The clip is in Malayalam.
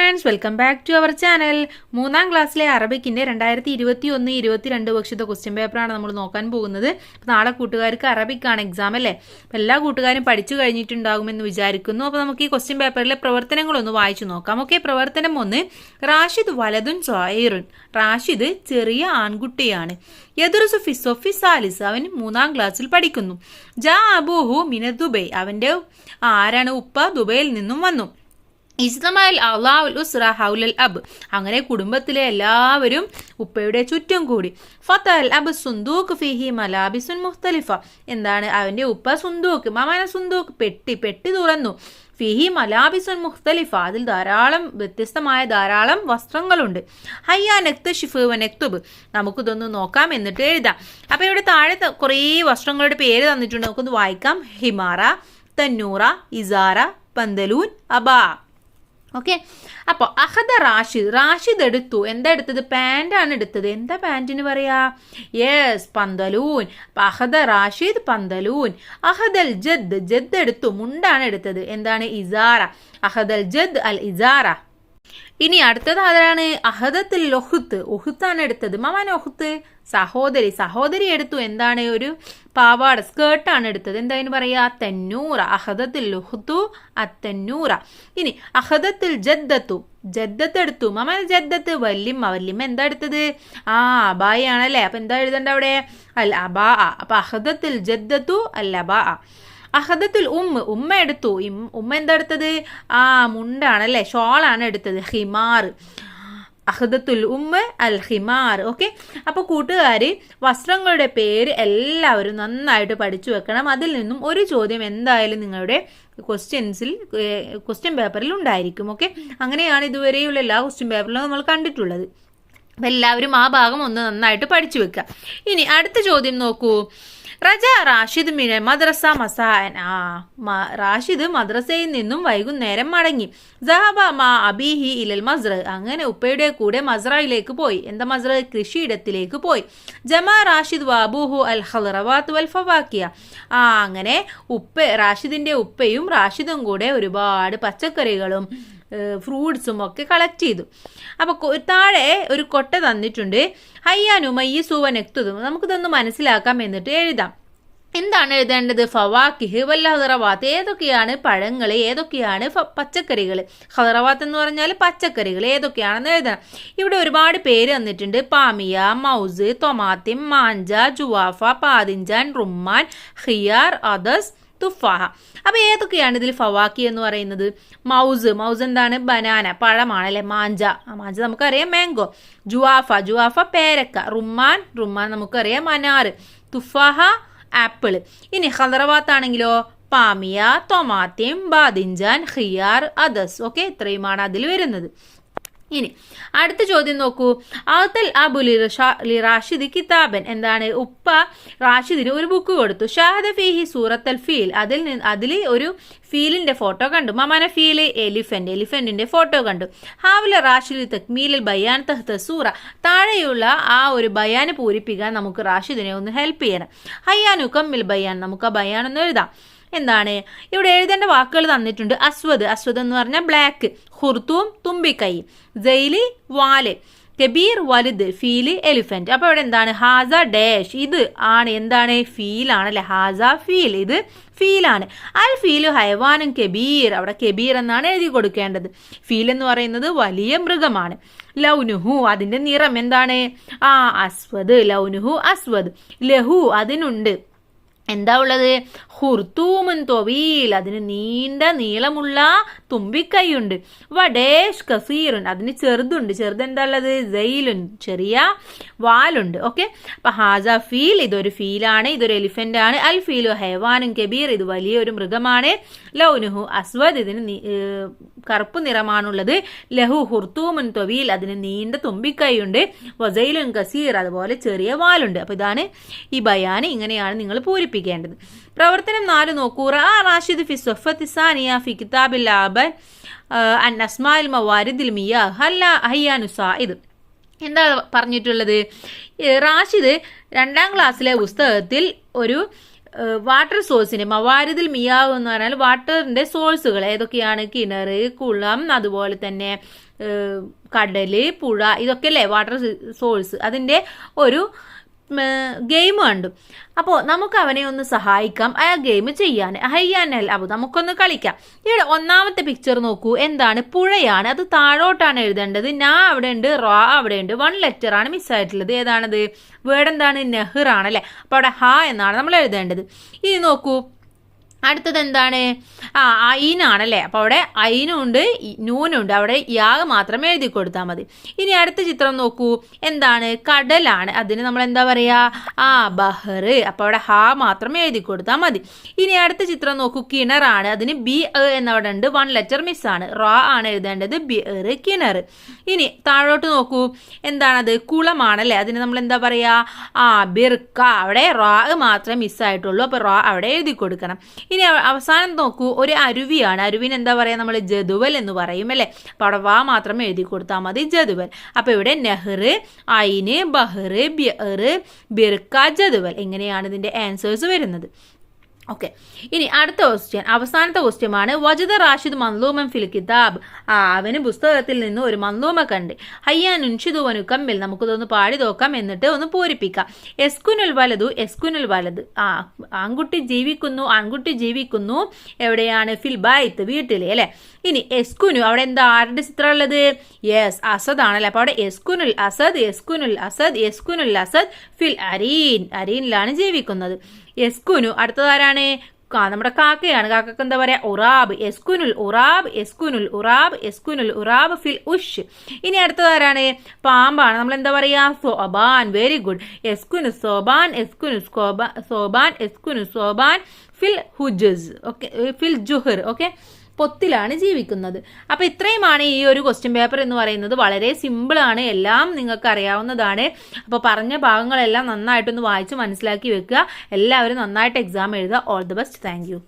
Friends, welcome back to our channel. 3ാം ക്ലാസ്സിലെ അറബിക്കിൻ്റെ 2021-22 വർഷത്തെ ക്വസ്റ്റ്യൻ പേപ്പറാണ് നമ്മൾ നോക്കാൻ പോകുന്നത്. അപ്പോൾ നാളെ കൂട്ടുകാർക്ക് അറബിക്കാണ് എക്സാം അല്ലേ. അപ്പോൾ എല്ലാ കൂട്ടുകാരും പഠിച്ചു കഴിഞ്ഞിട്ടുണ്ടാകുമെന്ന് വിചാരിക്കുന്നു. അപ്പോൾ നമുക്ക് ഈ ക്വസ്റ്റ്യൻ പേപ്പറിലെ പ്രവർത്തനങ്ങളൊന്ന് വായിച്ചു നോക്കാം. ഓക്കെ, പ്രവർത്തനം 1. റാഷിദ് വലതുൻ സോയിറുൻ. റാഷിദ് ചെറിയ ആൺകുട്ടിയാണ്. യദുറുസു ഫി സൊഫി സാലിസ്. അവൻ 3ാം ക്ലാസ്സിൽ പഠിക്കുന്നു. ജാ അബൂഹു മിന ദുബൈ. അവൻ്റെ ആരാണ്? ഉപ്പ ദുബൈയിൽ നിന്നും വന്നു. ഇസ്തമൽ അള്ളാഹുൽ ഉസ്റ ഹൗലൽ അബ്. അങ്ങനെ കുടുംബത്തിലെ എല്ലാവരും ഉപ്പയുടെ ചുറ്റും കൂടി. ഫതൽ അബ് സുന്ദൂഖ് ഫിഹി മലാബിസുൻ മുഖ്തലിഫ. എന്താണ്? അവൻ്റെ ഉപ്പ സുന്ദൂഖ്, മാമാന സുന്ദൂഖ്, പെട്ടി തുറന്നു. ഫിഹി മലാബിസുൻ മുഖ്തലിഫ. അതിൽ വ്യത്യസ്തമായ ധാരാളം വസ്ത്രങ്ങളുണ്ട്. ഹയ്യാ നെക്തഷിഫ് വ നെക്തുബ്. നമുക്കിതൊന്ന് നോക്കാം, എന്നിട്ട് എഴുതാം. അപ്പോൾ ഇവിടെ താഴെ കുറേ വസ്ത്രങ്ങളുടെ പേര് തന്നിട്ടുണ്ട്, നമുക്കൊന്ന് വായിക്കാം. ഹിമാറ, തന്നൂറ, ഇസാറ, പന്തലൂൻ, അബാ. ഓക്കെ, അപ്പോൾ അഹദ റാഷിദ് എടുത്തു. എന്താ എടുത്തത്? പാൻ്റാണ് എടുത്തത്. എന്താ പാൻറ്റിന് പറയാ? യെസ്, പന്തലൂൻ. അഹദ റാഷിദ് പന്തലൂൻ. അഹദൽ ജദ് എടുത്തു. മുണ്ടാണ് എടുത്തത്. എന്താണ്? ഇസാറ. അഹദൽ ജദ് അൽ ഇസാറ. ഇനി അടുത്തത് ആരാണ്? അഹദത്തുൽ ഒഹുത്താണ് എടുത്തത്. മമാൻ ഒഹുത്ത് സഹോദരി എടുത്തു. എന്താണ്? ഒരു പാവാട, സ്കേർട്ടാണ് എടുത്തത്. എന്താ പറയാ? തന്നൂറ. അഹദത്തുൽ ഒഹുത്തു അത്തന്നൂറ. ഇനി അഹദത്തുൽ ജദ്ദത്ത് എടുത്തു. മമാൻ ജദ്ദത്ത്. വല്യമ്മ എന്താ എടുത്തത്? അബായാണല്ലേ. അപ്പൊ എന്താ എഴുതണ്ട അവിടെ? അൽ അബാ. അപ്പൊ അഹദത്തുൽ ജദ്ദത്തു അൽ അബാ. അഹദത്തുൽ ഉമ്മ എടുത്തു. ഉമ്മ എന്താ എടുത്തത്? മുണ്ടാണല്ലേ, ഷോളാണ് എടുത്തത്. ഹിമാർ. അഹദത്തുൽ അൽ ഹിമാർ. ഓക്കെ, അപ്പോൾ കൂട്ടുകാർ വസ്ത്രങ്ങളുടെ പേര് എല്ലാവരും നന്നായിട്ട് പഠിച്ചു വെക്കണം. അതിൽ നിന്നും ഒരു ചോദ്യം എന്തായാലും നിങ്ങളുടെ ക്വസ്റ്റ്യൻ പേപ്പറിൽ ഉണ്ടായിരിക്കും. ഓക്കെ, അങ്ങനെയാണ് ഇതുവരെയുള്ള എല്ലാ ക്വസ്റ്റ്യൻ പേപ്പറിലും നമ്മൾ കണ്ടിട്ടുള്ളത്. അപ്പം എല്ലാവരും ആ ഭാഗം ഒന്ന് നന്നായിട്ട് പഠിച്ചു വെക്കുക. ഇനി അടുത്ത ചോദ്യം നോക്കൂ. റാഷിദ് മിന മദ്രസ മസാൻ. റാഷിദ് മദ്രസയിൽ നിന്നും വൈകുന്നേരം മടങ്ങി. സഹബ മാ അബീഹി ഇലൽ മസ്റ. അങ്ങനെ ഉപ്പയുടെ കൂടെ മസ്റയിലേക്ക് പോയി. എന്താ മസ്റ? കൃഷിയിടത്തിലേക്ക് പോയി. ജമാ റാഷിദ് വാബൂഹു അൽ ഖളറവാത്ത് വൽ ഫവാക്കിയ. അങ്ങനെ റാഷിദിന്റെ ഉപ്പയും റാഷിദും കൂടെ ഒരുപാട് പച്ചക്കറികളും ഫ്രൂട്ട്സും ഒക്കെ കളക്ട് ചെയ്തു. അപ്പോൾ താഴെ ഒരു കൊട്ട തന്നിട്ടുണ്ട്. ഹയ്യാനു മയ്യിസു നെക്തുതു. നമുക്കിതൊന്ന് മനസ്സിലാക്കാം, എന്നിട്ട് എഴുതാം. എന്താണ് എഴുതേണ്ടത്? ഫവാക്കിഹ് വൽ ഹദറവാത്ത്. ഏതൊക്കെയാണ് പഴങ്ങൾ, ഏതൊക്കെയാണ് പച്ചക്കറികൾ? ഹദറവാത്ത് എന്ന് പറഞ്ഞാൽ പച്ചക്കറികൾ ഏതൊക്കെയാണെന്ന് എഴുതണം. ഇവിടെ ഒരുപാട് പേര് തന്നിട്ടുണ്ട്. പാമിയ, മൗസ്, തൊമാത്തിം, മാഞ്ച, ജുവാഫ, പാതിഞ്ചാൻ, റുമ്മാൻ, ഖിയാർ, അദസ്, തുഫാഹ. അപ്പോൾ ഏതൊക്കെയാണ് ഇതിൽ ഫവാക്കി എന്ന് പറയുന്നത്? മൗസ് എന്താണ്? ബനാന, പഴമാണല്ലേ. മാഞ്ച നമുക്കറിയാം, മാംഗോ. ജുവാഫ പേരക്ക. റുമ്മാൻ നമുക്കറിയാം, അനാർ. തുഫാഹ ആപ്പിൾ. ഇനി ഖദറവാത്താണെങ്കിലോ പാമിയ, തൊമാത്തിം, ബാദിഞ്ചാൻ, ഖിയാർ, അദസ്. ഓക്കെ, ഇത്രയുമാണ് അതിൽ വരുന്നത്. ഇനി അടുത്ത ചോദ്യം നോക്കൂ. ആത്തൽ അബു റാഷിദ് കിതാബൻ. എന്താണ്? ഉപ്പ റാഷിദിന് ഒരു ബുക്ക് കൊടുത്തു. ഷാഹദ ഫീഹി സൂറത്തൽ ഫീൽ. അതിൽ ഒരു ഫീലിന്റെ ഫോട്ടോ കണ്ടു. മമാന ഫീൽ എലിഫന്റിന്റെ ഫോട്ടോ കണ്ടു. ഹാവില റാഷിദ് തക്മീൽ ബയാൻ തഹ്ത സൂറ. താഴെയുള്ള ആ ഒരു ബയാൻ പൂരിപ്പിക്കാൻ നമുക്ക് റാഷിദിനെ ഒന്ന് ഹെൽപ്പ് ചെയ്യണം. ഹയ്യാനു കമ്മിൽ ബയാൻ. നമുക്ക് ആ ബയാൻ ഒന്ന് എഴുതാം. എന്താണ് ഇവിടെ എഴുതേണ്ട വാക്കുകൾ തന്നിട്ടുണ്ട്. അസ്വദ് എന്ന് പറഞ്ഞാൽ ബ്ലാക്ക്. ഖുർത്തൂം തുമ്പിക്കൈ. ജയില് വാല്. കബീർ വലുത്. Feel elephant. അപ്പോൾ ഇവിടെ എന്താണ്? ഹാസ ഡാഷ്. ഇത് ആണ് എന്താണ്? ഫീലാണ് അല്ലെ. ഹാസ ഫീൽ. ഇത് ഫീലാണ്. അൽ ഫീലു ഹൈവാനും കബീർ. അവിടെ കബീർ എന്നാണ് എഴുതി കൊടുക്കേണ്ടത്. ഫീൽ എന്ന് പറയുന്നത് വലിയ മൃഗമാണ്. ലൗനുഹു. അതിന്റെ നിറം എന്താണ്? അസ്വദ്. ലൗനുഹു അസ്വദ്. ലഹു. അതിനുണ്ട് എന്താ ഉള്ളത്? ഹുർത്തൂമുൻ തൊവീൽ. അതിന് നീളമുള്ള തുമ്പിക്കൈയുണ്ട്. വഡേഷ് കസീറുൻ. അതിന് ചെറുതുണ്ട്. ചെറുതെന്താ ഉള്ളത്? ജയിലുൻ. ചെറിയ വാലുണ്ട്. ഓക്കെ, അപ്പൊ ഹാസ ഫീൽ. ഇതൊരു ഫീലാണ്, ഇതൊരു എലിഫന്റ് ആണ്. അൽ ഫീലു ഹൈവാനും കബീർ. ഇത് വലിയൊരു മൃഗമാണ്. ലൗനുഹു അസ്വദ്. ഇതിന് കറുപ്പ് നിറമാണുള്ളത്. ലഹു ഹുർത്തൂമുൻ തൊവീൽ. അതിന് നീണ്ട തുമ്പിക്കൈയുണ്ട്. വസൈലുൻ കസീർ. അതുപോലെ ചെറിയ വാലുണ്ട്. അപ്പൊ ഇതാണ് ഈ ബയാന്. ഇങ്ങനെയാണ് നിങ്ങൾ പൂരിപ്പിക്കേണ്ടത്. പ്രവർത്തനം 4 നോക്കൂ. റാഷിദ് ഫി സഫത്തി സാനിയ ഫി കിതാബിൽ ആബൻ അൻ അസ്മാഇൽ മവാരിദിൽ മിയാഹ് ഹയ്യാനു സായിദ്. എന്താ പറഞ്ഞിട്ടുള്ളത്? റാഷിദ് 2ാം ക്ലാസ്സിലെ പുസ്തകത്തിൽ ഒരു വാട്ടർ സോഴ്സിന് മവാരിദിൽ മിയാവ് എന്ന് പറഞ്ഞാൽ വാട്ടറിന്റെ സോഴ്സുകൾ ഏതൊക്കെയാണ്? കിണർ, കുളം, അതുപോലെ തന്നെ കടല്, പുഴ, ഇതൊക്കെ അല്ലേ വാട്ടർ സോഴ്സ്. അതിന്റെ ഒരു ഗെയിം കണ്ടു. അപ്പോൾ നമുക്ക് അവനെ ഒന്ന് സഹായിക്കാം ആ ഗെയിം ചെയ്യാൻ. ഹയ്യാനൽ അബു, നമുക്കൊന്ന് കളിക്കാം. ഇവിടെ ഒന്നാമത്തെ പിക്ചർ നോക്കൂ, എന്താണ്? പുഴയാണ്. അത് താഴോട്ടാണ് എഴുതേണ്ടത്. അവിടെ ഉണ്ട്, റാ അവിടെ ഉണ്ട്. 1 ലെറ്റർ ആണ് മിസ്സായിട്ടുള്ളത്. ഏതാണത്? വേർഡ് എന്താണ്? നെഹ്ർ ആണല്ലേ. അപ്പോൾ അവിടെ ഹ എന്നാണ് നമ്മൾ എഴുതേണ്ടത്. ഇനി നോക്കൂ, അടുത്തത് എന്താണ്? ഐനാണല്ലേ. അപ്പോൾ അവിടെ ഐനുണ്ട്, നൂനുണ്ട്. അവിടെ യാഗ് മാത്രം എഴുതി കൊടുത്താൽ മതി. ഇനി അടുത്ത ചിത്രം നോക്കൂ, എന്താണ്? കടലാണ്. അതിന് നമ്മൾ എന്താ പറയുക? ബഹർ. അപ്പോൾ അവിടെ ഹ മാത്രം എഴുതി കൊടുത്താൽ മതി. ഇനി അടുത്ത ചിത്രം നോക്കൂ, കിണറാണ്. അതിന് ബി എന്നവിടെ ഉണ്ട്. 1 ലെറ്റർ മിസ്സാണ്. റാ ആണ് എഴുതേണ്ടത്. ബി കിണർ. ഇനി താഴോട്ട് നോക്കൂ, എന്താണത്? കുളമാണല്ലേ. അതിന് നമ്മൾ എന്താ പറയുക? ബിർക്ക. അവിടെ റാ മാത്രമേ മിസ്സായിട്ടുള്ളൂ. അപ്പോൾ റാ അവിടെ എഴുതി കൊടുക്കണം. ഇനി അവസാനം നോക്കൂ, ഒരു അരുവിയാണ്. അരുവിന് എന്താ പറയുക? നമ്മൾ ജദുവൽ എന്ന് പറയും അല്ലേ. അപ്പോൾ അവിടെ വാ മാത്രം എഴുതി കൊടുത്താൽ മതി, ജദുവൽ. അപ്പോൾ ഇവിടെ നെഹ്ർ, ഐന്, ബഹർ, ബിർക്ക, ജദുവൽ. ഇങ്ങനെയാണ് ഇതിന്റെ ആൻസേഴ്സ് വരുന്നത്. ഓക്കെ, ഇനി അടുത്ത ക്വസ്റ്റ്യൻ, അവസാനത്തെ ക്വസ്റ്റ്യൻ ആണ്. വജദ റാഷിദ് മൻലൂമൻ ഫിൽ കിതാബ്. അവന് പുസ്തകത്തിൽ നിന്ന് ഒരു മൻലൂമ കണ്ട്. ഹയ്യാൻ ഉൻഷിദുവനു കമ്മിൽ. നമുക്കിതൊന്ന് പാടി നോക്കാം, എന്നിട്ട് ഒന്ന് പൂരിപ്പിക്കാം. എസ്കുനുൽ വലതു, എസ്കുനുൽ വലത്. ആൺകുട്ടി ജീവിക്കുന്നു. എവിടെയാണ്? ഫിൽ ബൈത്ത്, വീട്ടിൽ അല്ലെ. ഇനി എസ്കുനു, അവിടെ എന്താ? ആരുടെ ചിത്രം ഉള്ളത്? യെസ്, അസദ് ആണല്ലേ. അപ്പോൾ അവിടെ എസ്കുനുൽ അസദ് ഫിൽ അരീനിലാണ് ജീവിക്കുന്നത്. എസ്കുനു അടുത്തതാരാണ്? നമ്മുടെ കാക്കയാണ്. കാക്കക്ക് എന്താ പറയാ? ഉറാബ്. എസ്കുനുൽ ഉറാബ് ഫിൽ ഉഷ്. ഇനി അടുത്തതാരാണ്? പാമ്പാണ്. നമ്മൾ എന്താ പറയാ? സോബാൻ. Very good. എസ്കുനു സോബാൻ ഫിൽ ഹുജസ്. ഓക്കെ, ഫിൽ ജുഹർ. ഓക്കെ, പൊത്തിലാണ് ജീവിക്കുന്നത്. അപ്പോൾ ഇത്രയുമാണ് ഈ ഒരു ക്വസ്റ്റ്യൻ പേപ്പർ എന്ന് പറയുന്നത്. വളരെ സിമ്പിളാണ്, എല്ലാം നിങ്ങൾക്ക് അറിയാവുന്നതാണ്. അപ്പോൾ പറഞ്ഞ ഭാഗങ്ങളെല്ലാം നന്നായിട്ടൊന്ന് വായിച്ച് മനസ്സിലാക്കി വെക്കുക. എല്ലാവരും നന്നായിട്ട് എക്സാം എഴുതുക. All the best. Thank you.